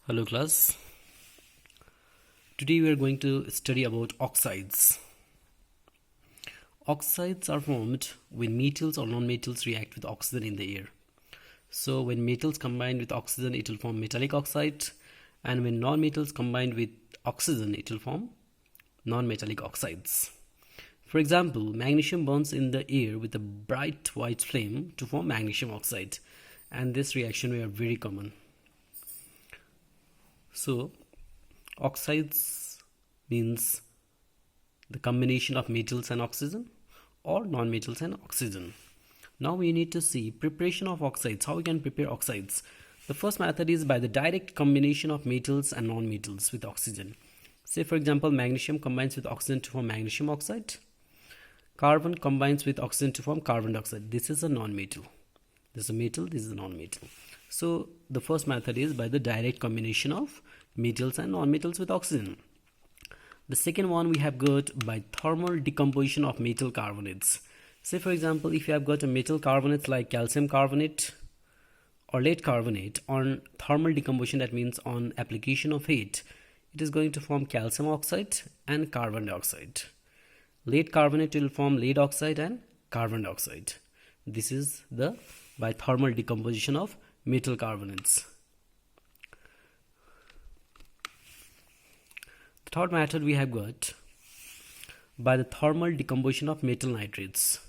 Hello class. Today we are going to study about oxides. Oxides are formed when metals or non-metals react with oxygen in the air. So when metals combine with oxygen it will form metallic oxide, and when non-metals combine with oxygen it will form non-metallic oxides. For example, magnesium burns in the air with a bright white flame to form magnesium oxide, and this reaction were very common. So oxides means the combination of metals and oxygen or non-metals and oxygen. Now we need to see preparation of oxides, how we can prepare oxides. The first method is by the direct combination of metals and non-metals with oxygen. Say for example, magnesium combines with oxygen to form magnesium oxide. Carbon combines with oxygen to form carbon dioxide. This is a non-metal. This is a metal, this is a non-metal. So the first method is by the direct combination of metals and non-metals with oxygen. The second one we have got by thermal decomposition of metal carbonates. Say for example, if you have got a metal carbonates like calcium carbonate or lead carbonate, on thermal decomposition, that means on application of heat, it is going to form calcium oxide and carbon dioxide. Lead carbonate will form lead oxide and carbon dioxide. This is the by thermal decomposition of metal carbonates. The third method we have got by the thermal decomposition of metal nitrates.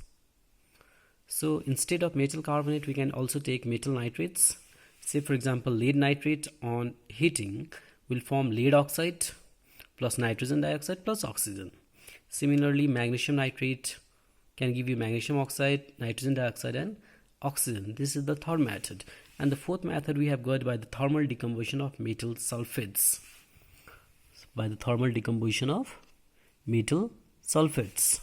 So instead of metal carbonate we can also take metal nitrates. Say for example, lead nitrate on heating will form lead oxide plus nitrogen dioxide plus oxygen. Similarly, magnesium nitrate can give you magnesium oxide, nitrogen dioxide and oxygen. This is the third method. And the fourth method we have got by the thermal decomposition of metal sulfates. By the thermal decomposition of metal sulfates.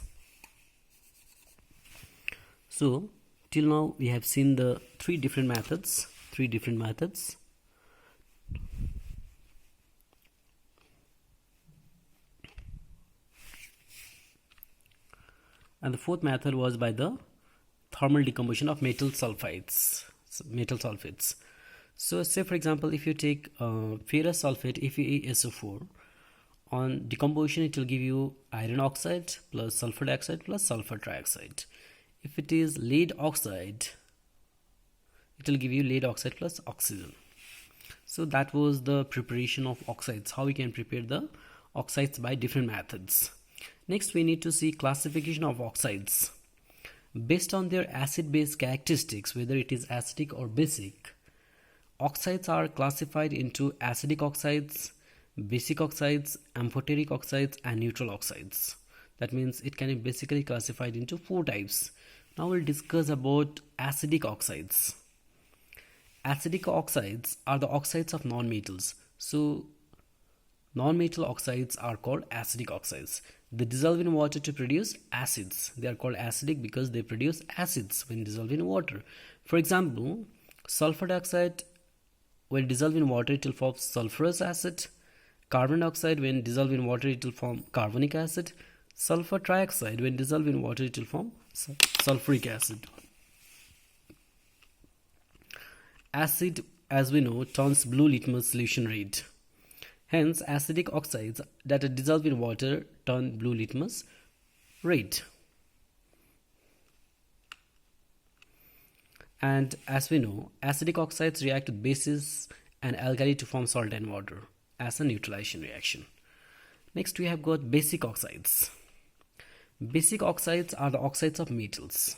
So till now we have seen the three different methods. And the fourth method was by the thermal decomposition of metal sulfates. So say for example, if you take ferrous sulfate FeSO4, on decomposition it will give you iron oxide plus sulfur dioxide plus sulfur trioxide. If it is lead oxide, it will give you lead oxide plus oxygen. So that was the preparation of oxides, how we can prepare the oxides by different methods. Next we need to see classification of oxides. Based on their acid-base characteristics, whether it is acidic or basic, oxides are classified into acidic oxides, basic oxides, amphoteric oxides and neutral oxides. That means it can be basically classified into four types. Now we'll discuss about acidic oxides. Acidic oxides are the oxides of non-metals. So non-metal oxides are called acidic oxides. They dissolve in water to produce acids. They are called acidic because they produce acids when dissolved in water. For example, sulfur dioxide, when dissolved in water it will form sulfurous acid. Carbon dioxide, when dissolved in water it will form carbonic acid. Sulfur trioxide, when dissolved in water it will form sulfuric acid. Acid, as we know, turns blue litmus solution red. Hence, acidic oxides that are dissolved in water turn blue litmus red. And as we know, acidic oxides react with bases and alkali to form salt and water as a neutralization reaction. Next, we have got basic oxides. Basic oxides are the oxides of metals.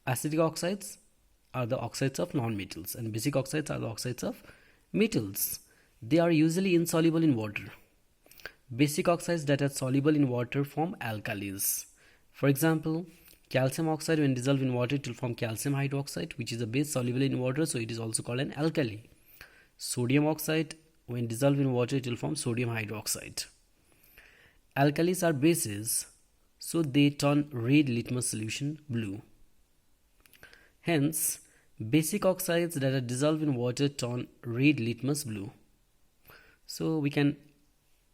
Acidic oxides are the oxides of non-metals, and basic oxides are the oxides of metals. They are usually insoluble in water. Basic oxides that are soluble in water form alkalis. For example, calcium oxide, when dissolved in water it will form calcium hydroxide, which is a base soluble in water, so it is also called an alkali. Sodium oxide, when dissolved in water it will form sodium hydroxide. Alkalis are bases, so they turn red litmus solution blue. Hence, basic oxides that are dissolved in water turn red litmus blue. So we can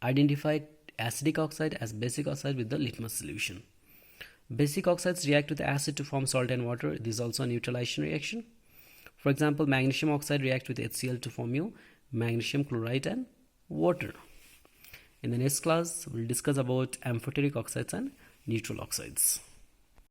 identify acidic oxide as basic oxide with the litmus solution. Basic oxides react with acid to form salt and water. This is also a neutralization reaction. For example, magnesium oxide reacts with HCl to form you magnesium chloride and water. In the next class, we'll discuss about amphoteric oxides and neutral oxides.